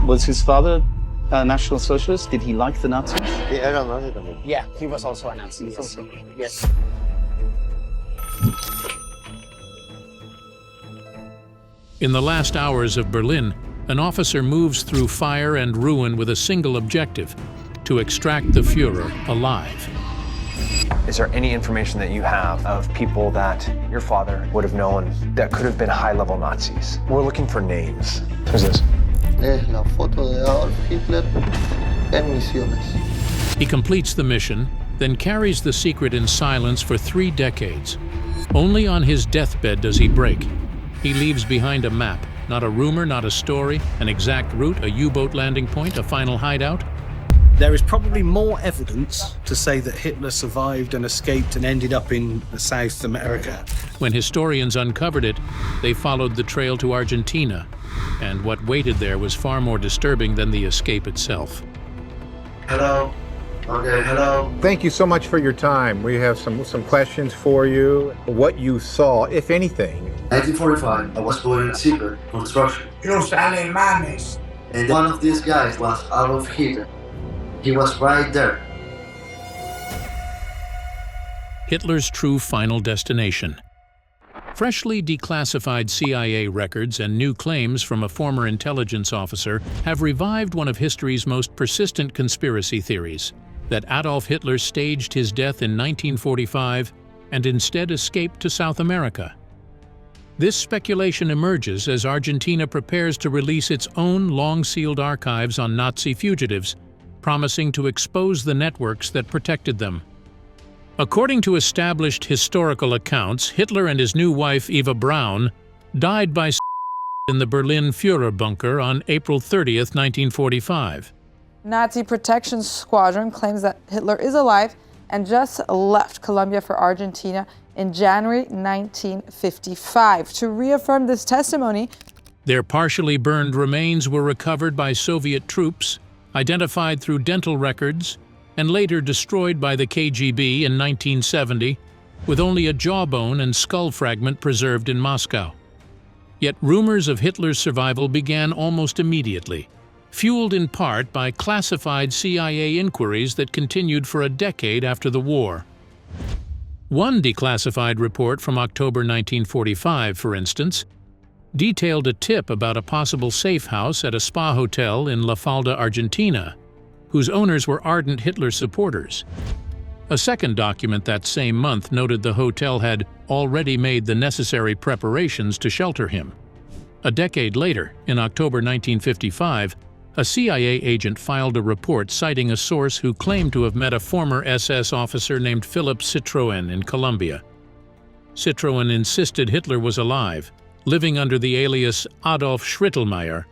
Was his father a National Socialist? Did he like the Nazis? Yeah, he was also a Nazi. Yes. In the last hours of Berlin, an officer moves through fire and ruin with a single objective: to extract the Führer alive. Is there any information that you have of people that your father would have known that could have been high-level Nazis? We're looking for names. Who's this? Es la foto de Adolf Hitler en Misiones. He completes the mission, then carries the secret in silence for 3 decades. Only on his deathbed does he break. He leaves behind a map, not a rumor, not a story, an exact route, a U-boat landing point, a final hideout. There is probably more evidence to say that Hitler survived and escaped and ended up in South America. When historians uncovered it, they followed the trail to Argentina, and what waited there was far more disturbing than the escape itself. Hello. Okay, hello. Thank you so much for your time. We have some questions for you. What you saw, if anything. 1945, I was doing secret construction. Los alemanes. And one of these guys was Adolf Hitler. He was right there. Hitler's true final destination. Freshly declassified CIA records and new claims from a former intelligence officer have revived one of history's most persistent conspiracy theories, that Adolf Hitler staged his death in 1945 and instead escaped to South America. This speculation emerges as Argentina prepares to release its own long-sealed archives on Nazi fugitives, promising to expose the networks that protected them. According to established historical accounts, Hitler and his new wife, Eva Braun, died by in the Berlin Führer bunker on April 30th, 1945. Nazi Protection Squadron claims that Hitler is alive and just left Colombia for Argentina in January 1955. To reaffirm this testimony, their partially burned remains were recovered by Soviet troops, identified through dental records, and later destroyed by the KGB in 1970, with only a jawbone and skull fragment preserved in Moscow. Yet rumors of Hitler's survival began almost immediately, fueled in part by classified CIA inquiries that continued for a decade after the war. One declassified report from October 1945, for instance, detailed a tip about a possible safe house at a spa hotel in La Falda, Argentina, whose owners were ardent Hitler supporters. A second document that same month noted the hotel had already made the necessary preparations to shelter him. A decade later, in October 1955, a CIA agent filed a report citing a source who claimed to have met a former SS officer named Philip Citroën in Colombia. Citroën insisted Hitler was alive, living under the alias Adolf Schrittelmeyer,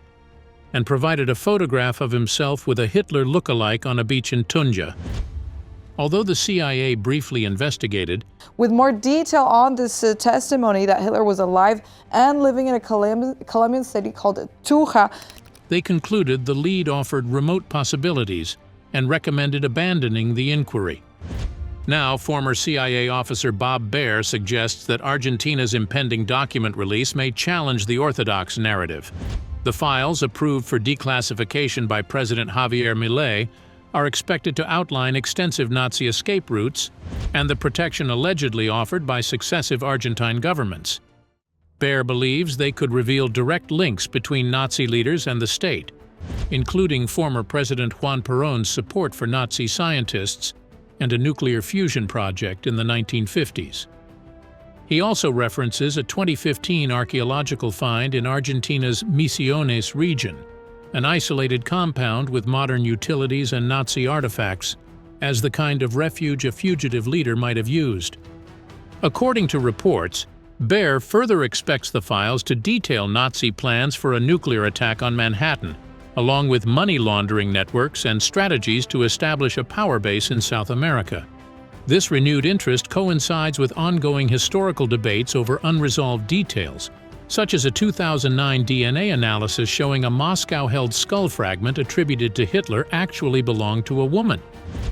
and provided a photograph of himself with a Hitler look-alike on a beach in Tunja. Although the CIA briefly investigated, with more detail on this testimony that Hitler was alive and living in a Colombian city called Tunja, they concluded the lead offered remote possibilities and recommended abandoning the inquiry. Now, former CIA officer Bob Baer suggests that Argentina's impending document release may challenge the orthodox narrative. The files, approved for declassification by President Javier Milei, are expected to outline extensive Nazi escape routes and the protection allegedly offered by successive Argentine governments. Baer believes they could reveal direct links between Nazi leaders and the state, including former President Juan Perón's support for Nazi scientists and a nuclear fusion project in the 1950s. He also references a 2015 archaeological find in Argentina's Misiones region, an isolated compound with modern utilities and Nazi artifacts, as the kind of refuge a fugitive leader might have used. According to reports, Baer further expects the files to detail Nazi plans for a nuclear attack on Manhattan, along with money laundering networks and strategies to establish a power base in South America. This renewed interest coincides with ongoing historical debates over unresolved details, such as a 2009 DNA analysis showing a Moscow-held skull fragment attributed to Hitler actually belonged to a woman.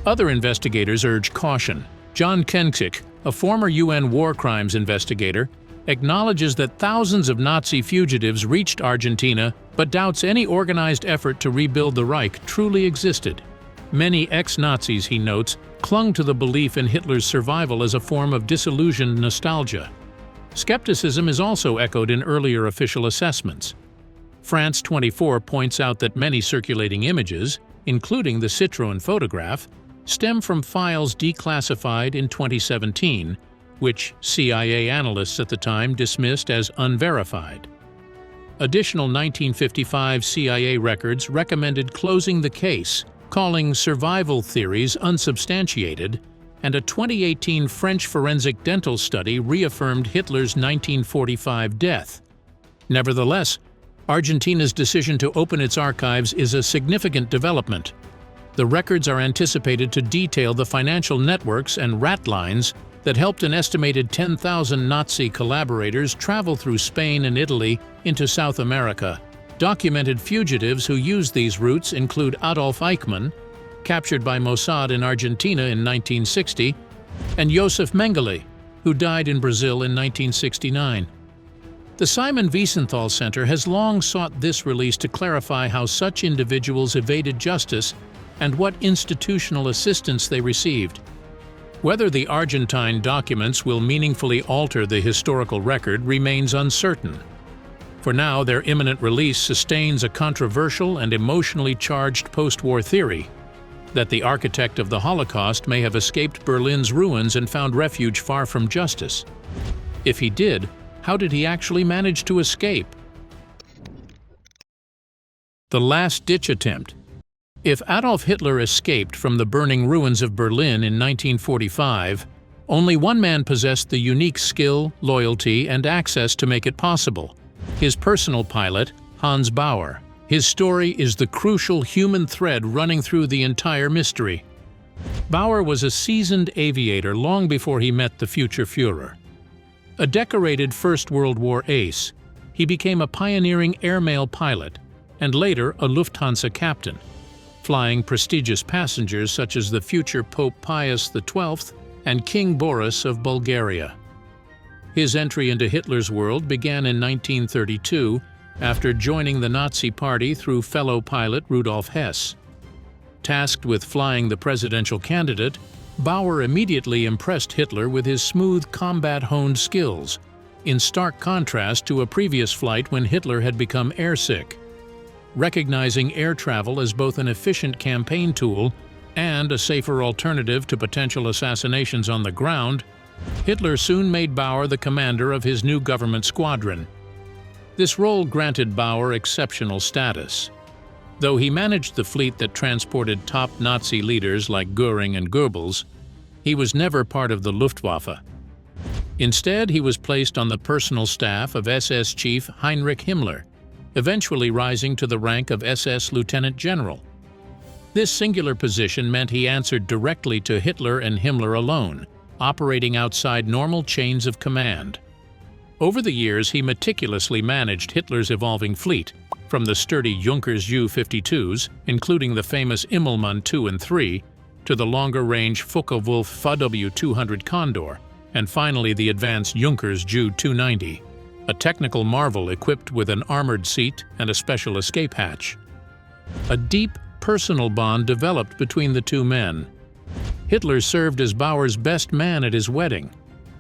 Other investigators urge caution. John Kensick, a former UN war crimes investigator, acknowledges that thousands of Nazi fugitives reached Argentina, but doubts any organized effort to rebuild the Reich truly existed. Many ex-Nazis, he notes, clung to the belief in Hitler's survival as a form of disillusioned nostalgia. Skepticism is also echoed in earlier official assessments. France 24 points out that many circulating images, including the Citroën photograph, stem from files declassified in 2017, which CIA analysts at the time dismissed as unverified. Additional 1955 CIA records recommended closing the case, calling survival theories unsubstantiated, and a 2018 French forensic dental study reaffirmed Hitler's 1945 death. Nevertheless, Argentina's decision to open its archives is a significant development. The records are anticipated to detail the financial networks and ratlines that helped an estimated 10,000 Nazi collaborators travel through Spain and Italy into South America. Documented fugitives who used these routes include Adolf Eichmann, captured by Mossad in Argentina in 1960, and Josef Mengele, who died in Brazil in 1969. The Simon Wiesenthal Center has long sought this release to clarify how such individuals evaded justice and what institutional assistance they received. Whether the Argentine documents will meaningfully alter the historical record remains uncertain. For now, their imminent release sustains a controversial and emotionally charged post-war theory that the architect of the Holocaust may have escaped Berlin's ruins and found refuge far from justice. If he did, how did he actually manage to escape? The last-ditch attempt. If Adolf Hitler escaped from the burning ruins of Berlin in 1945, only one man possessed the unique skill, loyalty, and access to make it possible: his personal pilot, Hans Bauer. His story is the crucial human thread running through the entire mystery. Bauer was a seasoned aviator long before he met the future Führer. A decorated First World War ace, he became a pioneering airmail pilot and later a Lufthansa captain, flying prestigious passengers such as the future Pope Pius XII and King Boris of Bulgaria. His entry into Hitler's world began in 1932 after joining the Nazi Party through fellow pilot Rudolf Hess. Tasked with flying the presidential candidate, Bauer immediately impressed Hitler with his smooth, combat-honed skills, in stark contrast to a previous flight when Hitler had become airsick. Recognizing air travel as both an efficient campaign tool and a safer alternative to potential assassinations on the ground, Hitler soon made Bauer the commander of his new government squadron. This role granted Bauer exceptional status. Though he managed the fleet that transported top Nazi leaders like Göring and Goebbels, he was never part of the Luftwaffe. Instead, he was placed on the personal staff of SS Chief Heinrich Himmler, eventually rising to the rank of SS Lieutenant General. This singular position meant he answered directly to Hitler and Himmler alone, operating outside normal chains of command. Over the years, he meticulously managed Hitler's evolving fleet, from the sturdy Junkers Ju-52s, including the famous Immelmann II and III, to the longer-range Focke-Wulf VW-200 Condor, and finally the advanced Junkers Ju-290, a technical marvel equipped with an armored seat and a special escape hatch. A deep, personal bond developed between the two men. Hitler served as Bauer's best man at his wedding,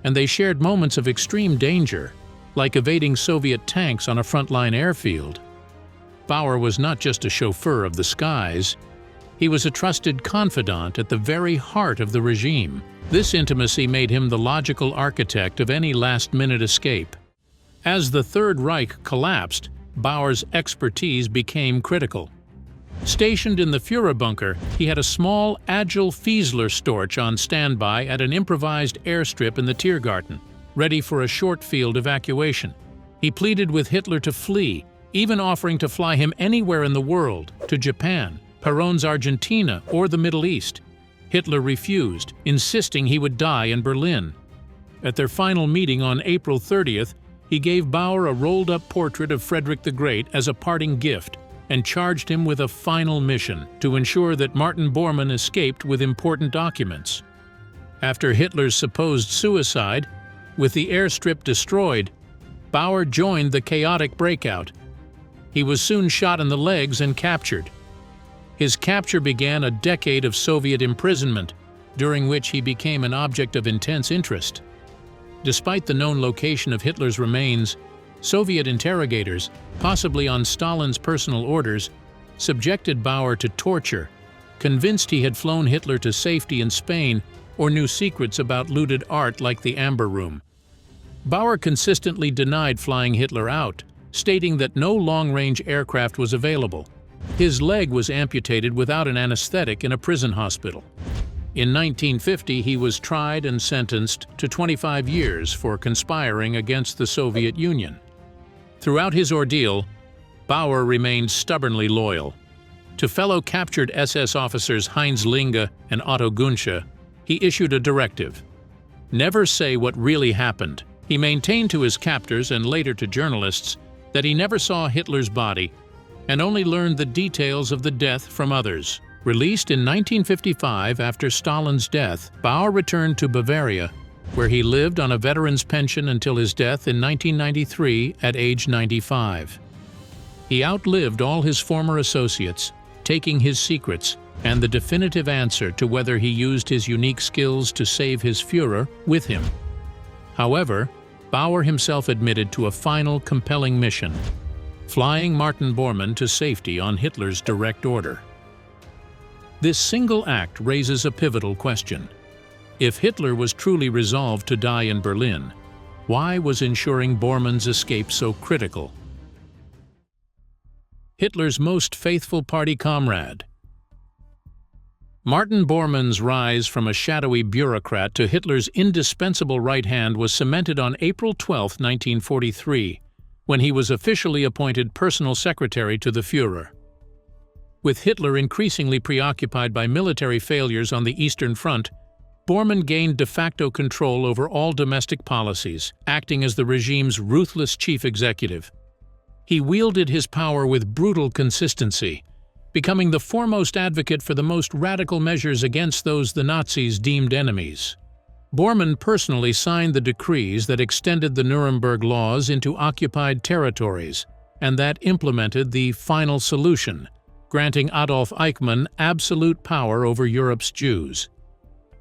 and they shared moments of extreme danger, like evading Soviet tanks on a frontline airfield. Bauer was not just a chauffeur of the skies, he was a trusted confidant at the very heart of the regime. This intimacy made him the logical architect of any last-minute escape. As the Third Reich collapsed, Bauer's expertise became critical. Stationed in the Führer bunker, he had a small, agile Fiesler Storch on standby at an improvised airstrip in the Tiergarten, ready for a short field evacuation. He pleaded with Hitler to flee, even offering to fly him anywhere in the world, to Japan, Perón's Argentina, or the Middle East. Hitler refused, insisting he would die in Berlin. At their final meeting on April 30th, he gave Bauer a rolled-up portrait of Frederick the Great as a parting gift and charged him with a final mission to ensure that Martin Bormann escaped with important documents. After Hitler's supposed suicide, With the airstrip destroyed, Bauer joined the chaotic breakout. He was soon shot in the legs and captured. His capture began a decade of Soviet imprisonment, during which he became an object of intense interest. Despite the known location of Hitler's remains, Soviet interrogators, possibly on Stalin's personal orders, subjected Bauer to torture, convinced he had flown Hitler to safety in Spain or knew secrets about looted art like the Amber Room. Bauer consistently denied flying Hitler out, stating that no long-range aircraft was available. His leg was amputated without an anesthetic in a prison hospital. In 1950, he was tried and sentenced to 25 years for conspiring against the Soviet Union. Throughout his ordeal, Bauer remained stubbornly loyal. To fellow captured SS officers Heinz Linge and Otto Gunsche, he issued a directive: never say what really happened. He maintained to his captors and later to journalists that he never saw Hitler's body and only learned the details of the death from others. Released in 1955 after Stalin's death, Bauer returned to Bavaria, where he lived on a veteran's pension until his death in 1993 at age 95. He outlived all his former associates, taking his secrets and the definitive answer to whether he used his unique skills to save his Führer with him. However, Bauer himself admitted to a final compelling mission: flying Martin Bormann to safety on Hitler's direct order. This single act raises a pivotal question. If Hitler was truly resolved to die in Berlin, why was ensuring Bormann's escape so critical? Hitler's most faithful party comrade. Martin Bormann's rise from a shadowy bureaucrat to Hitler's indispensable right hand was cemented on April 12, 1943, when he was officially appointed personal secretary to the Führer. With Hitler increasingly preoccupied by military failures on the Eastern Front, Bormann gained de facto control over all domestic policies, acting as the regime's ruthless chief executive. He wielded his power with brutal consistency, becoming the foremost advocate for the most radical measures against those the Nazis deemed enemies. Bormann personally signed the decrees that extended the Nuremberg laws into occupied territories, and that implemented the final solution, granting Adolf Eichmann absolute power over Europe's Jews.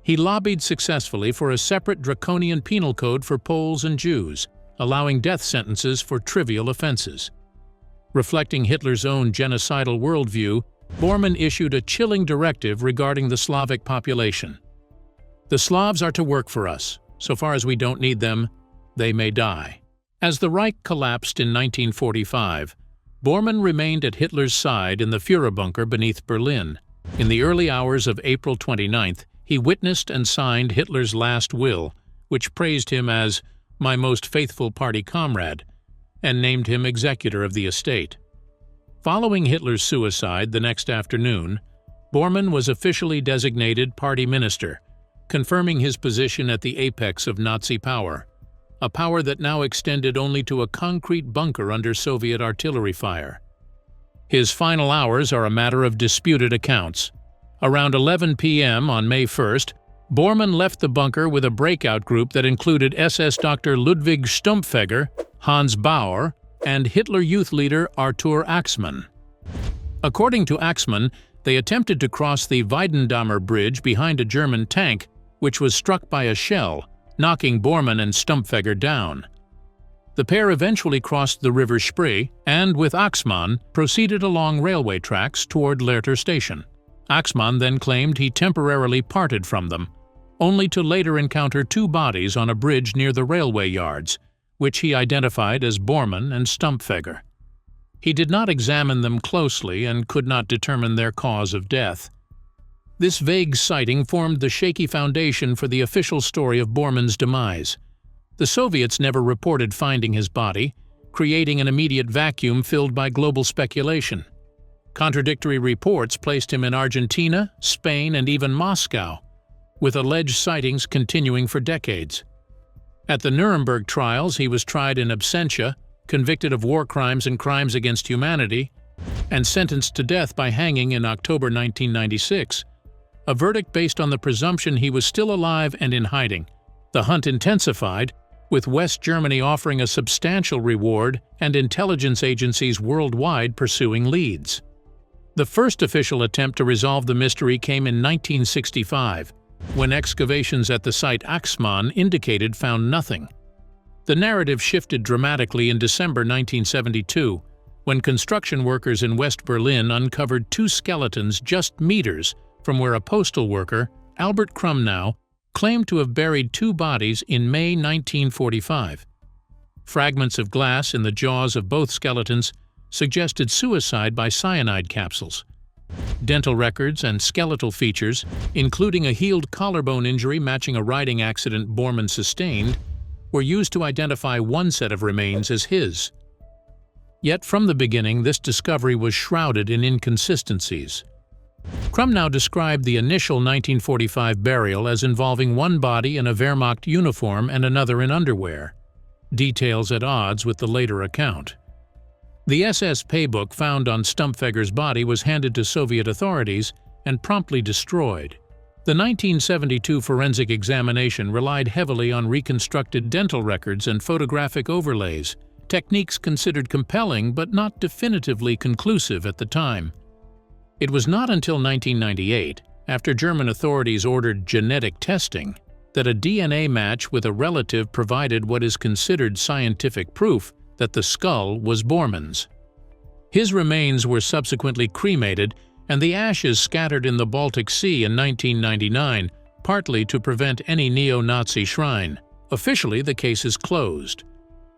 He lobbied successfully for a separate draconian penal code for Poles and Jews, allowing death sentences for trivial offenses. Reflecting Hitler's own genocidal worldview, Bormann issued a chilling directive regarding the Slavic population. The Slavs are to work for us. So far as we don't need them, they may die. As the Reich collapsed in 1945, Bormann remained at Hitler's side in the Führer bunker beneath Berlin. In the early hours of April 29th, he witnessed and signed Hitler's last will, which praised him as "my most faithful party comrade," and named him executor of the estate. Following Hitler's suicide the next afternoon, Bormann was officially designated party minister, confirming his position at the apex of Nazi power, a power that now extended only to a concrete bunker under Soviet artillery fire. His final hours are a matter of disputed accounts. Around 11 p.m. on May 1st, Bormann left the bunker with a breakout group that included SS Dr. Ludwig Stumpfegger, Hans Bauer, and Hitler Youth leader Arthur Axmann. According to Axmann, they attempted to cross the Weidendammer Bridge behind a German tank, which was struck by a shell, knocking Bormann and Stumpfegger down. The pair eventually crossed the River Spree and, with Axmann, proceeded along railway tracks toward Lehrter station. Axmann then claimed he temporarily parted from them, only to later encounter two bodies on a bridge near the railway yards, which he identified as Bormann and Stumpfegger. He did not examine them closely and could not determine their cause of death. This vague sighting formed the shaky foundation for the official story of Bormann's demise. The Soviets never reported finding his body, creating an immediate vacuum filled by global speculation. Contradictory reports placed him in Argentina, Spain, and even Moscow, with alleged sightings continuing for decades. At the Nuremberg trials, he was tried in absentia, convicted of war crimes and crimes against humanity, and sentenced to death by hanging in October 1996, a verdict based on the presumption he was still alive and in hiding. The hunt intensified, with West Germany offering a substantial reward and intelligence agencies worldwide pursuing leads. The first official attempt to resolve the mystery came in 1965, when excavations at the site Axmann indicated found nothing. The narrative shifted dramatically in December 1972, when construction workers in West Berlin uncovered two skeletons just meters from where a postal worker, Albert Krumnow, claimed to have buried two bodies in May 1945. Fragments of glass in the jaws of both skeletons suggested suicide by cyanide capsules. Dental records and skeletal features, including a healed collarbone injury matching a riding accident Bormann sustained, were used to identify one set of remains as his. Yet from the beginning, this discovery was shrouded in inconsistencies. Krumnow described the initial 1945 burial as involving one body in a Wehrmacht uniform and another in underwear, details at odds with the later account. The SS paybook found on Stumpfegger's body was handed to Soviet authorities and promptly destroyed. The 1972 forensic examination relied heavily on reconstructed dental records and photographic overlays, techniques considered compelling but not definitively conclusive at the time. It was not until 1998, after German authorities ordered genetic testing, that a DNA match with a relative provided what is considered scientific proof that the skull was Bormann's. His remains were subsequently cremated and the ashes scattered in the Baltic Sea in 1999, partly to prevent any neo-Nazi shrine. Officially, the case is closed.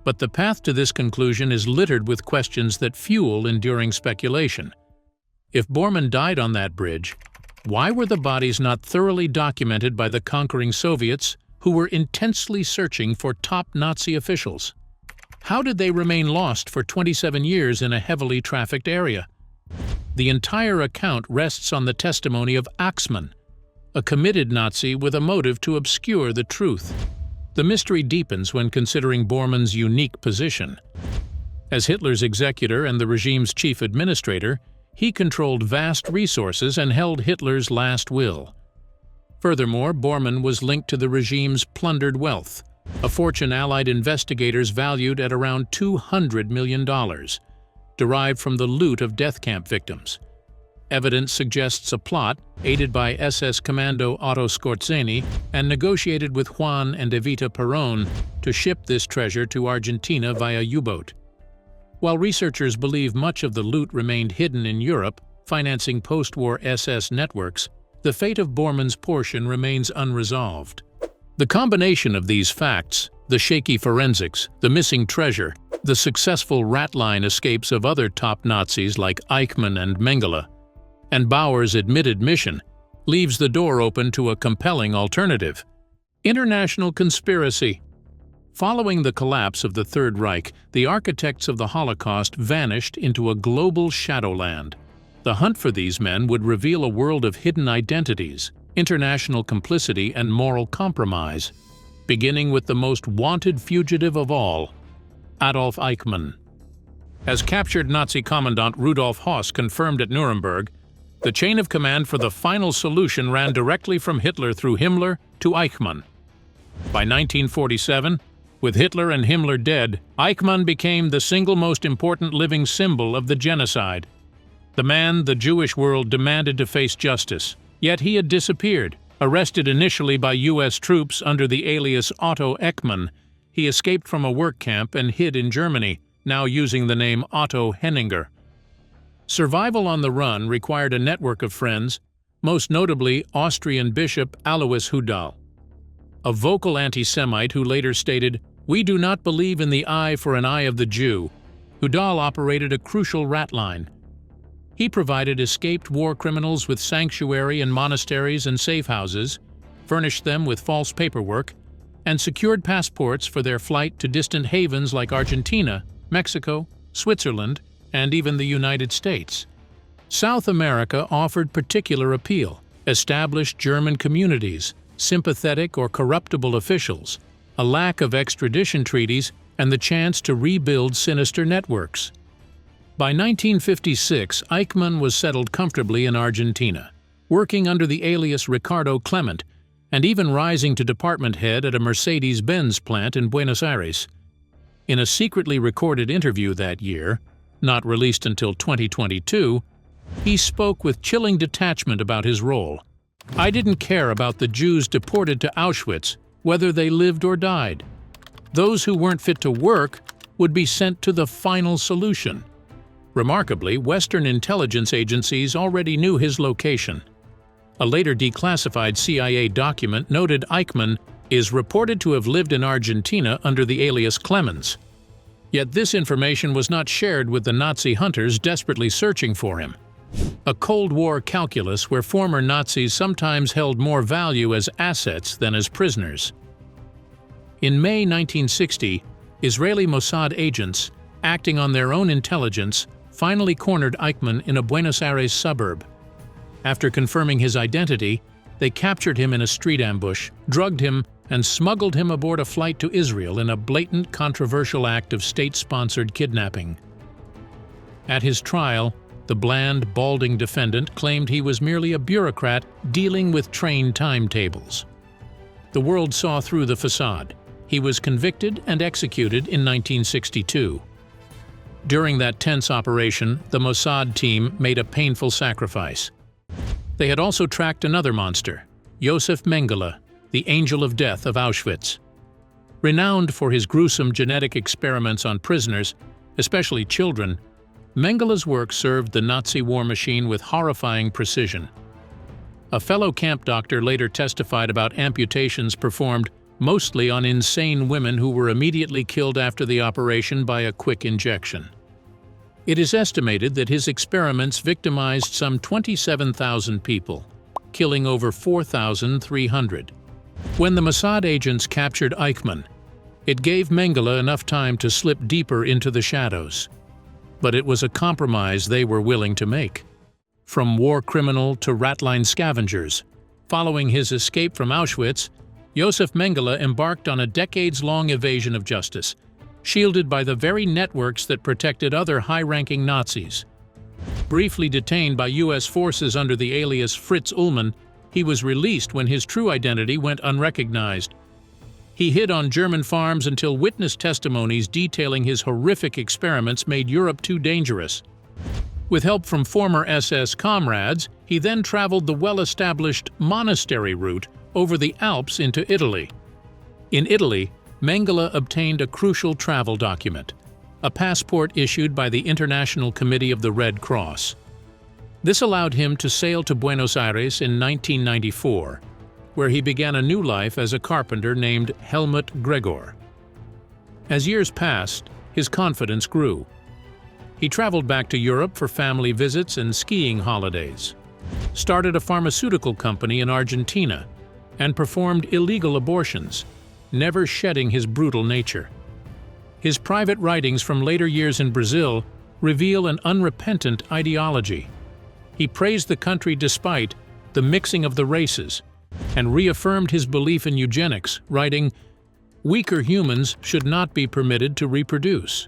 But the path to this conclusion is littered with questions that fuel enduring speculation. If Bormann died on that bridge, why were the bodies not thoroughly documented by the conquering Soviets, who were intensely searching for top Nazi officials? How did they remain lost for 27 years in a heavily trafficked area? The entire account rests on the testimony of Axmann, a committed Nazi with a motive to obscure the truth. The mystery deepens when considering Bormann's unique position. As Hitler's executor and the regime's chief administrator, he controlled vast resources and held Hitler's last will. Furthermore, Bormann was linked to the regime's plundered wealth, a fortune Allied investigators valued at around $200 million, derived from the loot of death camp victims. Evidence suggests a plot, aided by SS Commando Otto Skorzeny and negotiated with Juan and Evita Perón, to ship this treasure to Argentina via U-boat. While researchers believe much of the loot remained hidden in Europe, financing post-war SS networks, the fate of Bormann's portion remains unresolved. The combination of these facts, the shaky forensics, the missing treasure, the successful Ratline escapes of other top Nazis like Eichmann and Mengele, and Bauer's admitted mission, leaves the door open to a compelling alternative: international conspiracy. Following the collapse of the Third Reich, the architects of the Holocaust vanished into a global shadowland. The hunt for these men would reveal a world of hidden identities, international complicity, and moral compromise, beginning with the most wanted fugitive of all, Adolf Eichmann. As captured Nazi Commandant Rudolf Höss confirmed at Nuremberg, the chain of command for the final solution ran directly from Hitler through Himmler to Eichmann. By 1947, with Hitler and Himmler dead, Eichmann became the single most important living symbol of the genocide. The man the Jewish world demanded to face justice, yet he had disappeared. Arrested initially by U.S. troops under the alias Otto Eckmann, he escaped from a work camp and hid in Germany, now using the name Otto Henninger. Survival on the run required a network of friends, most notably Austrian Bishop Alois Hudal, a vocal anti-Semite who later stated, "We do not believe in the eye for an eye of the Jew." Hudal operated a crucial ratline. He provided escaped war criminals with sanctuary in monasteries and safe houses, furnished them with false paperwork, and secured passports for their flight to distant havens like Argentina, Mexico, Switzerland, and even the United States. South America offered particular appeal: established German communities, sympathetic or corruptible officials, a lack of extradition treaties, and the chance to rebuild sinister networks. By 1956, Eichmann was settled comfortably in Argentina, working under the alias Ricardo Clement, and even rising to department head at a Mercedes-Benz plant in Buenos Aires. In a secretly recorded interview that year, not released until 2022, he spoke with chilling detachment about his role. "I didn't care about the Jews deported to Auschwitz, whether they lived or died. Those who weren't fit to work would be sent to the final solution." Remarkably, Western intelligence agencies already knew his location. A later declassified CIA document noted Eichmann is reported to have lived in Argentina under the alias Clemens. Yet this information was not shared with the Nazi hunters desperately searching for him. A Cold War calculus where former Nazis sometimes held more value as assets than as prisoners. In May 1960, Israeli Mossad agents, acting on their own intelligence, finally cornered Eichmann in a Buenos Aires suburb. After confirming his identity, they captured him in a street ambush, drugged him, and smuggled him aboard a flight to Israel in a blatant, controversial act of state-sponsored kidnapping. At his trial, the bland, balding defendant claimed he was merely a bureaucrat dealing with train timetables. The world saw through the facade. He was convicted and executed in 1962. During that tense operation, the Mossad team made a painful sacrifice. They had also tracked another monster, Josef Mengele, the Angel of Death of Auschwitz. Renowned for his gruesome genetic experiments on prisoners, especially children, Mengele's work served the Nazi war machine with horrifying precision. A fellow camp doctor later testified about amputations performed mostly on insane women who were immediately killed after the operation by a quick injection. It is estimated that his experiments victimized some 27,000 people, killing over 4,300. When the Mossad agents captured Eichmann, it gave Mengele enough time to slip deeper into the shadows. But it was a compromise they were willing to make. From war criminal to Ratlines scavengers, following his escape from Auschwitz, Josef Mengele embarked on a decades-long evasion of justice, shielded by the very networks that protected other high-ranking Nazis. Briefly detained by U.S. forces under the alias Fritz Ullmann, he was released when his true identity went unrecognized. He hid on German farms until witness testimonies detailing his horrific experiments made Europe too dangerous. With help from former SS comrades, he then traveled the well-established monastery route over the Alps into Italy. In Italy, Mengele obtained a crucial travel document, a passport issued by the International Committee of the Red Cross. This allowed him to sail to Buenos Aires in 1994, where he began a new life as a carpenter named Helmut Gregor. As years passed, his confidence grew. He traveled back to Europe for family visits and skiing holidays, started a pharmaceutical company in Argentina, and performed illegal abortions, never shedding his brutal nature. His private writings from later years in Brazil reveal an unrepentant ideology. He praised the country despite the mixing of the races, and reaffirmed his belief in eugenics, writing, "Weaker humans should not be permitted to reproduce."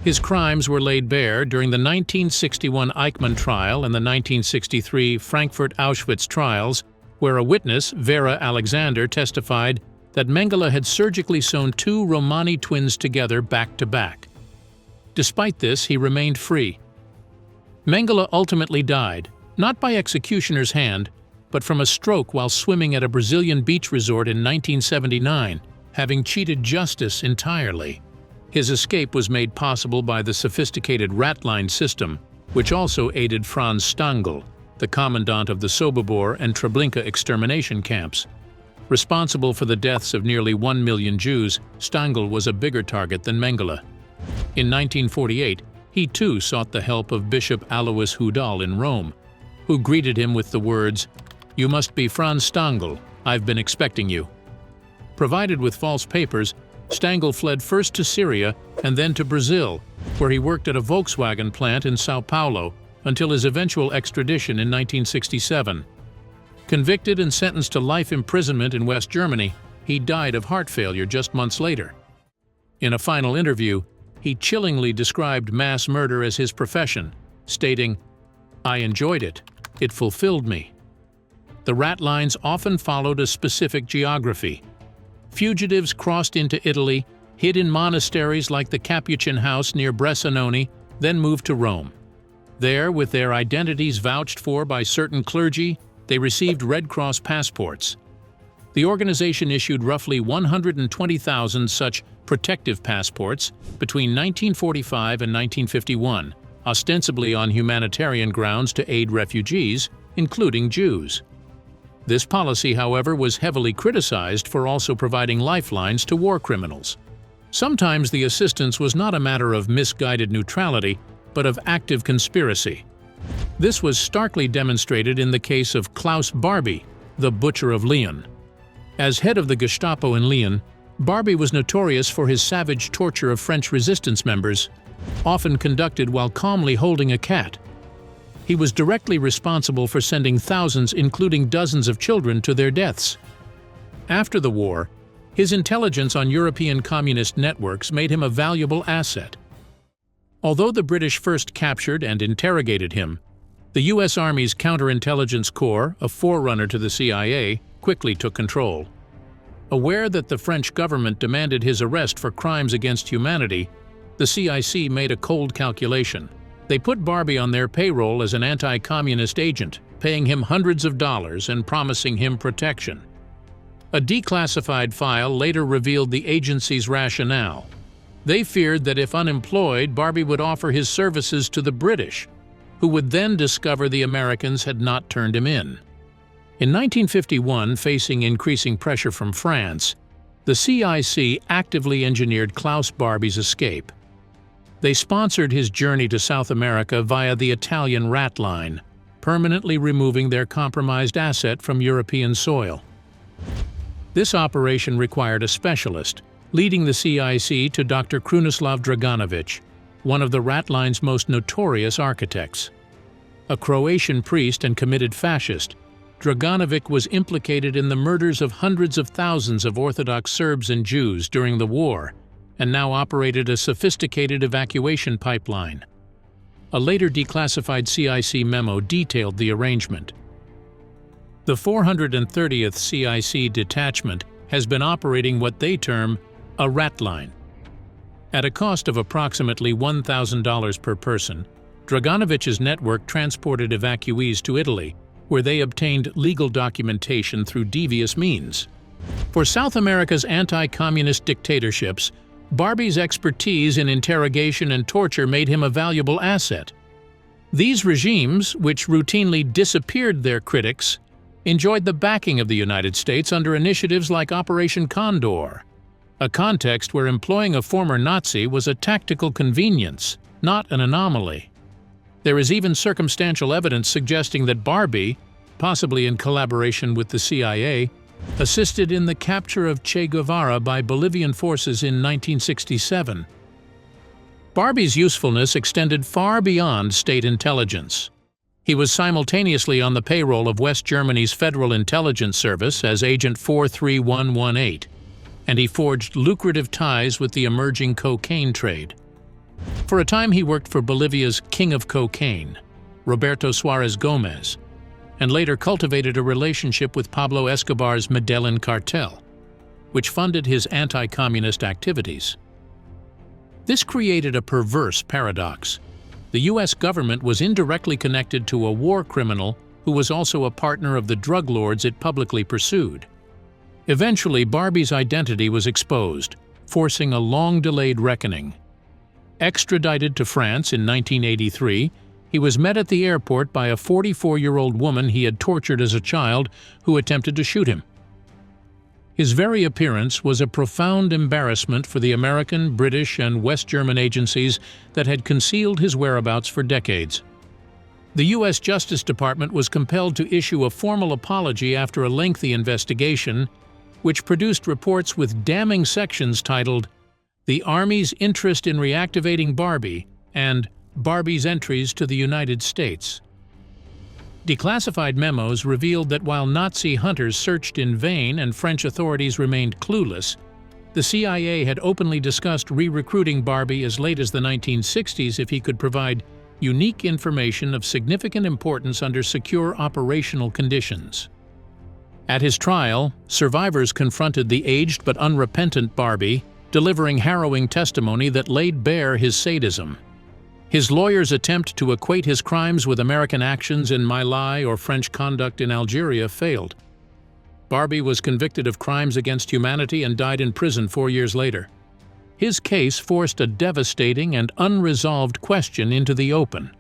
His crimes were laid bare during the 1961 Eichmann trial and the 1963 Frankfurt Auschwitz trials, where a witness, Vera Alexander, testified that Mengele had surgically sewn two Romani twins together back to back. Despite this, he remained free. Mengele ultimately died, not by executioner's hand, but from a stroke while swimming at a Brazilian beach resort in 1979, having cheated justice entirely. His escape was made possible by the sophisticated Ratlines system, which also aided Franz Stangl, the commandant of the Sobibor and Treblinka extermination camps. Responsible for the deaths of nearly 1 million Jews, Stangl was a bigger target than Mengele. In 1948, he too sought the help of Bishop Alois Hudal in Rome, who greeted him with the words, "You must be Franz Stangl, I've been expecting you." Provided with false papers, Stangl fled first to Syria and then to Brazil, where he worked at a Volkswagen plant in Sao Paulo until his eventual extradition in 1967. Convicted and sentenced to life imprisonment in West Germany, he died of heart failure just months later. In a final interview, he chillingly described mass murder as his profession, stating, "I enjoyed it. It fulfilled me." the Ratlines often followed a specific geography. Fugitives crossed into Italy, hid in monasteries like the Capuchin house near Bressanone, then moved to Rome. There, with their identities vouched for by certain clergy, they received Red Cross passports. The organization issued roughly 120,000 such protective passports between 1945 and 1951, ostensibly on humanitarian grounds to aid refugees, including Jews. This policy, however, was heavily criticized for also providing lifelines to war criminals. Sometimes the assistance was not a matter of misguided neutrality, but of active conspiracy. This was starkly demonstrated in the case of Klaus Barbie, the Butcher of Lyon. As head of the Gestapo in Lyon, Barbie was notorious for his savage torture of French resistance members, often conducted while calmly holding a cat. He was directly responsible for sending thousands, including dozens of children, to their deaths. After the war, his intelligence on European communist networks made him a valuable asset. Although the British first captured and interrogated him, the U.S. Army's Counterintelligence Corps, a forerunner to the CIA, quickly took control. Aware that the French government demanded his arrest for crimes against humanity, the CIC made a cold calculation. They put Barbie on their payroll as an anti-communist agent, paying him hundreds of dollars and promising him protection. A declassified file later revealed the agency's rationale. They feared that if unemployed, Barbie would offer his services to the British, who would then discover the Americans had not turned him in. In 1951, facing increasing pressure from France, the CIC actively engineered Klaus Barbie's escape. They sponsored his journey to South America via the Italian Ratline, permanently removing their compromised asset from European soil. This operation required a specialist, leading the CIC to Dr. Krunoslav Draganovic, one of the Ratline's most notorious architects. A Croatian priest and committed fascist, Draganovic was implicated in the murders of hundreds of thousands of Orthodox Serbs and Jews during the war, and now operated a sophisticated evacuation pipeline. A later declassified CIC memo detailed the arrangement. The 430th CIC detachment has been operating what they term a Ratline. At a cost of approximately $1,000 per person, Draganovic's network transported evacuees to Italy, where they obtained legal documentation through devious means. For South America's anti-communist dictatorships, Barbie's expertise in interrogation and torture made him a valuable asset. These regimes, which routinely disappeared their critics, enjoyed the backing of the United States under initiatives like Operation Condor, a context where employing a former Nazi was a tactical convenience, not an anomaly. There is even circumstantial evidence suggesting that Barbie, possibly in collaboration with the CIA, assisted in the capture of Che Guevara by Bolivian forces in 1967. Barbie's usefulness extended far beyond state intelligence. He was simultaneously on the payroll of West Germany's Federal Intelligence Service as Agent 43118, and he forged lucrative ties with the emerging cocaine trade. For a time he worked for Bolivia's King of Cocaine, Roberto Suarez Gomez, and later cultivated a relationship with Pablo Escobar's Medellin cartel, which funded his anti-communist activities. This created a perverse paradox. The U.S. government was indirectly connected to a war criminal who was also a partner of the drug lords it publicly pursued. Eventually, Barbie's identity was exposed, forcing a long-delayed reckoning. Extradited to France in 1983, he was met at the airport by a 44-year-old woman he had tortured as a child who attempted to shoot him. His very appearance was a profound embarrassment for the American, British, and West German agencies that had concealed his whereabouts for decades. The U.S. Justice Department was compelled to issue a formal apology after a lengthy investigation, which produced reports with damning sections titled "The Army's Interest in Reactivating Barbie" and "Barbie's Entries to the United States." Declassified memos revealed that while Nazi hunters searched in vain and French authorities remained clueless, the CIA had openly discussed re-recruiting Barbie as late as the 1960s if he could provide unique information of significant importance under secure operational conditions. At his trial, survivors confronted the aged but unrepentant Barbie, delivering harrowing testimony that laid bare his sadism. His lawyers' attempt to equate his crimes with American actions in My Lai or French conduct in Algeria failed. Barbie was convicted of crimes against humanity and died in prison 4 years later. His case forced a devastating and unresolved question into the open.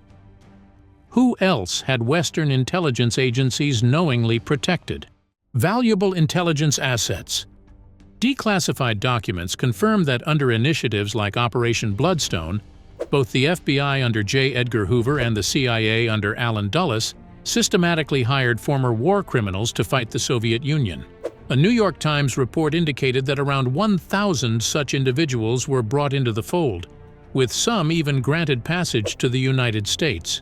Who else had Western intelligence agencies knowingly protected? Valuable intelligence assets. Declassified documents confirm that under initiatives like Operation Bloodstone, both the FBI under J. Edgar Hoover and the CIA under Allen Dulles systematically hired former war criminals to fight the Soviet Union. A New York Times report indicated that around 1,000 such individuals were brought into the fold, with some even granted passage to the United States.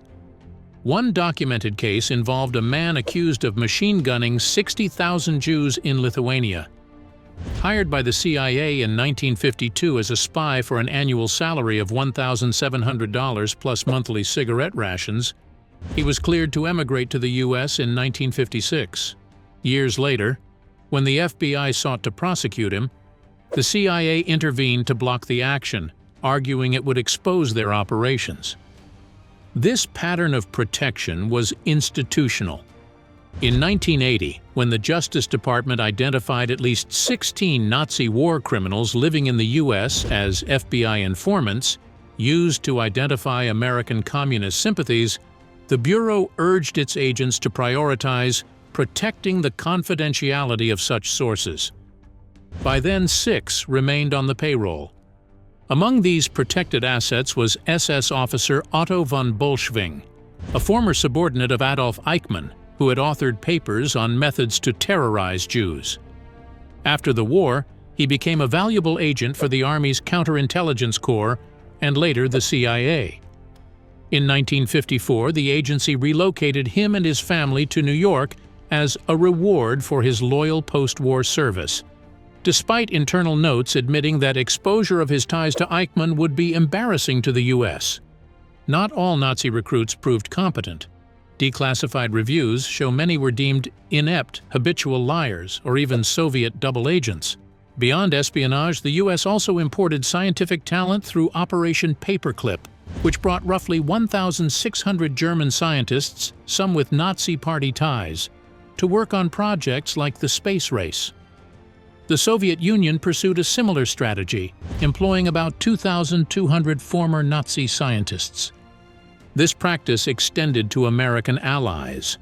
One documented case involved a man accused of machine gunning 60,000 Jews in Lithuania. Hired by the CIA in 1952 as a spy for an annual salary of $1,700 plus monthly cigarette rations, he was cleared to emigrate to the U.S. in 1956. Years later, when the FBI sought to prosecute him, the CIA intervened to block the action, arguing it would expose their operations. This pattern of protection was institutional. In 1980, when the Justice Department identified at least 16 Nazi war criminals living in the U.S. as FBI informants, used to identify American communist sympathies, the Bureau urged its agents to prioritize protecting the confidentiality of such sources. By then, 6 remained on the payroll. Among these protected assets was SS officer Otto von Bolschwing, a former subordinate of Adolf Eichmann, who had authored papers on methods to terrorize Jews. After the war, he became a valuable agent for the Army's Counterintelligence Corps and later the CIA. In 1954, the agency relocated him and his family to New York as a reward for his loyal post-war service, despite internal notes admitting that exposure of his ties to Eichmann would be embarrassing to the U.S. Not all Nazi recruits proved competent. Declassified reviews show many were deemed inept, habitual liars, or even Soviet double agents. Beyond espionage, the U.S. also imported scientific talent through Operation Paperclip, which brought roughly 1,600 German scientists, some with Nazi party ties, to work on projects like the space race. The Soviet Union pursued a similar strategy, employing about 2,200 former Nazi scientists. This practice extended to American allies.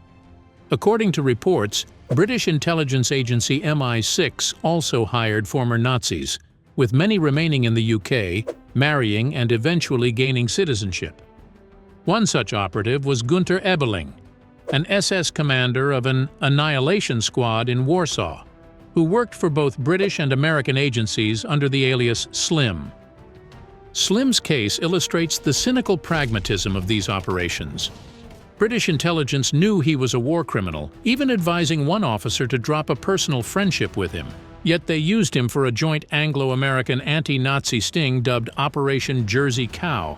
According to reports, British intelligence agency MI6 also hired former Nazis, with many remaining in the UK, marrying and eventually gaining citizenship. One such operative was Gunther Ebeling, an SS commander of an annihilation squad in Warsaw, who worked for both British and American agencies under the alias Slim. Slim's case illustrates the cynical pragmatism of these operations. British intelligence knew he was a war criminal, even advising one officer to drop a personal friendship with him. Yet they used him for a joint Anglo-American anti-Nazi sting dubbed Operation Jersey Cow,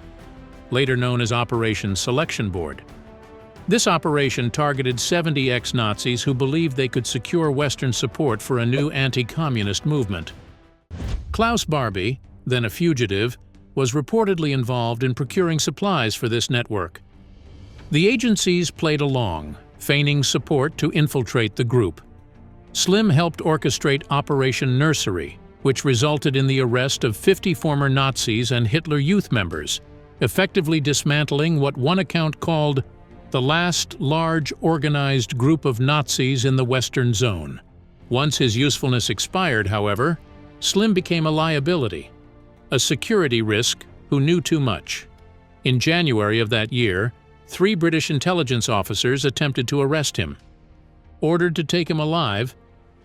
later known as Operation Selection Board. This operation targeted 70 ex-Nazis who believed they could secure Western support for a new anti-communist movement. Klaus Barbie, then a fugitive, was reportedly involved in procuring supplies for this network. The agencies played along, feigning support to infiltrate the group. Slim helped orchestrate Operation Nursery, which resulted in the arrest of 50 former Nazis and Hitler Youth members, effectively dismantling what one account called the last large organized group of Nazis in the Western Zone. Once his usefulness expired, however, Slim became a liability, a security risk who knew too much. In January of that year, 3 British intelligence officers attempted to arrest him. Ordered to take him alive,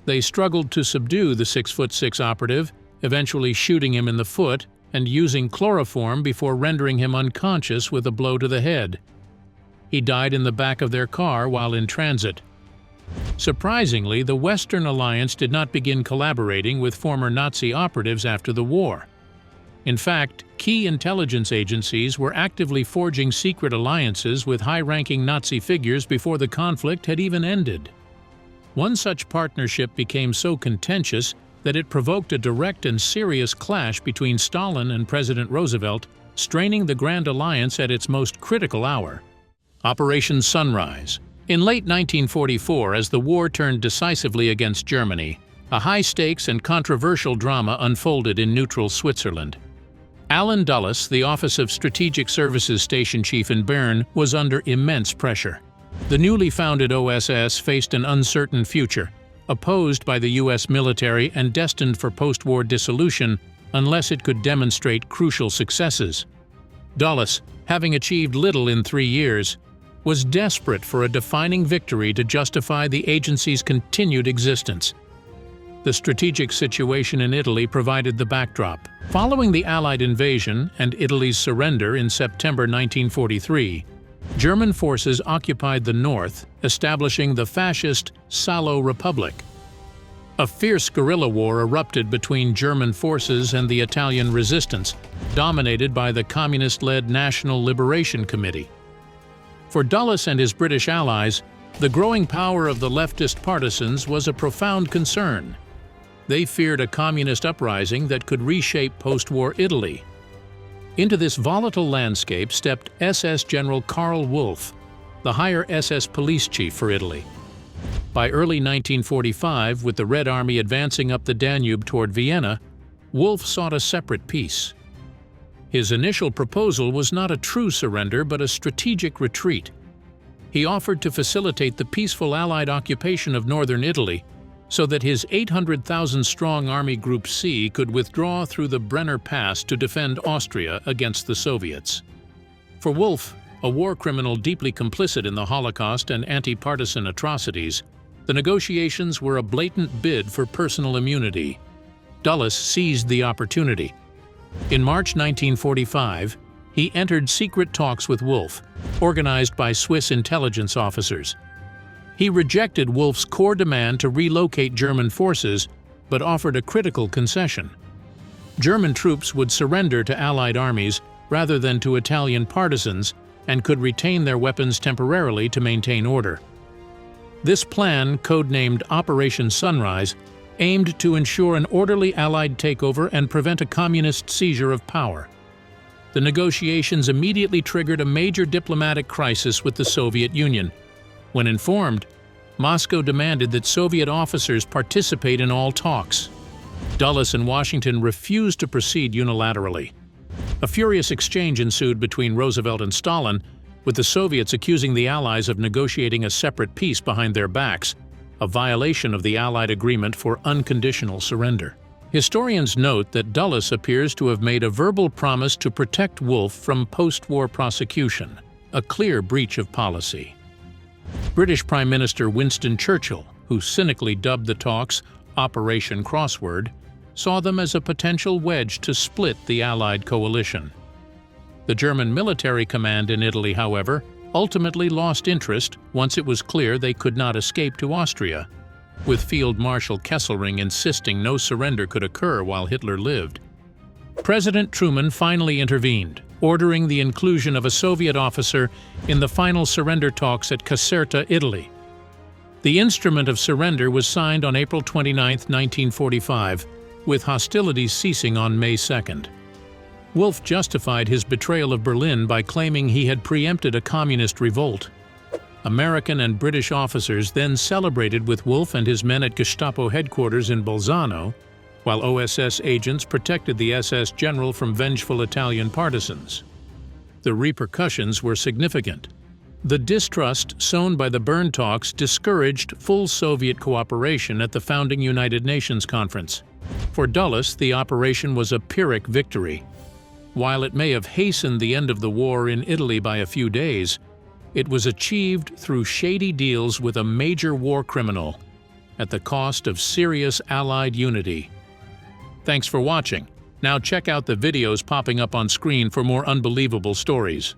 they struggled to subdue the 6'6" operative, eventually shooting him in the foot and using chloroform before rendering him unconscious with a blow to the head. He died in the back of their car while in transit. Surprisingly, the Western Alliance did not begin collaborating with former Nazi operatives after the war. In fact, key intelligence agencies were actively forging secret alliances with high-ranking Nazi figures before the conflict had even ended. One such partnership became so contentious that it provoked a direct and serious clash between Stalin and President Roosevelt, straining the Grand Alliance at its most critical hour. Operation Sunrise. In late 1944, as the war turned decisively against Germany, a high-stakes and controversial drama unfolded in neutral Switzerland. Alan Dulles, the Office of Strategic Services Station Chief in Bern, was under immense pressure. The newly founded OSS faced an uncertain future, opposed by the U.S. military and destined for post-war dissolution unless it could demonstrate crucial successes. Dulles, having achieved little in 3 years, was desperate for a defining victory to justify the agency's continued existence. The strategic situation in Italy provided the backdrop. Following the Allied invasion and Italy's surrender in September 1943, German forces occupied the north, establishing the fascist Salo Republic. A fierce guerrilla war erupted between German forces and the Italian resistance, dominated by the communist-led National Liberation Committee. For Dulles and his British allies, the growing power of the leftist partisans was a profound concern. They feared a communist uprising that could reshape post-war Italy. Into this volatile landscape stepped SS General Karl Wolff, the higher SS police chief for Italy. By early 1945, with the Red Army advancing up the Danube toward Vienna, Wolff sought a separate peace. His initial proposal was not a true surrender but a strategic retreat. He offered to facilitate the peaceful Allied occupation of northern Italy so that his 800,000-strong Army Group C could withdraw through the Brenner Pass to defend Austria against the Soviets. For Wolff, a war criminal deeply complicit in the Holocaust and anti-partisan atrocities, the negotiations were a blatant bid for personal immunity. Dulles seized the opportunity. In March 1945, he entered secret talks with Wolff, organized by Swiss intelligence officers. He rejected Wolff's core demand to relocate German forces, but offered a critical concession. German troops would surrender to Allied armies rather than to Italian partisans and could retain their weapons temporarily to maintain order. This plan, codenamed Operation Sunrise, aimed to ensure an orderly Allied takeover and prevent a communist seizure of power. The negotiations immediately triggered a major diplomatic crisis with the Soviet Union. When informed, Moscow demanded that Soviet officers participate in all talks. Dulles and Washington refused to proceed unilaterally. A furious exchange ensued between Roosevelt and Stalin, with the Soviets accusing the Allies of negotiating a separate peace behind their backs, a violation of the Allied agreement for unconditional surrender. Historians note that Dulles appears to have made a verbal promise to protect Wolff from post-war prosecution, a clear breach of policy. British Prime Minister Winston Churchill, who cynically dubbed the talks Operation Crossword, saw them as a potential wedge to split the Allied coalition. The German military command in Italy, however, ultimately lost interest once it was clear they could not escape to Austria, with Field Marshal Kesselring insisting no surrender could occur while Hitler lived. President Truman finally intervened, ordering the inclusion of a Soviet officer in the final surrender talks at Caserta, Italy. The instrument of surrender was signed on April 29, 1945, with hostilities ceasing on May 2nd. Wolff justified his betrayal of Berlin by claiming he had preempted a communist revolt. American and British officers then celebrated with Wolff and his men at Gestapo headquarters in Bolzano, while OSS agents protected the SS general from vengeful Italian partisans. The repercussions were significant. The distrust sown by the Bern talks discouraged full Soviet cooperation at the founding United Nations Conference. For Dulles, the operation was a Pyrrhic victory. While it may have hastened the end of the war in Italy by a few days, it was achieved through shady deals with a major war criminal, at the cost of serious Allied unity. Thanks for watching. Now check out the videos popping up on screen for more unbelievable stories.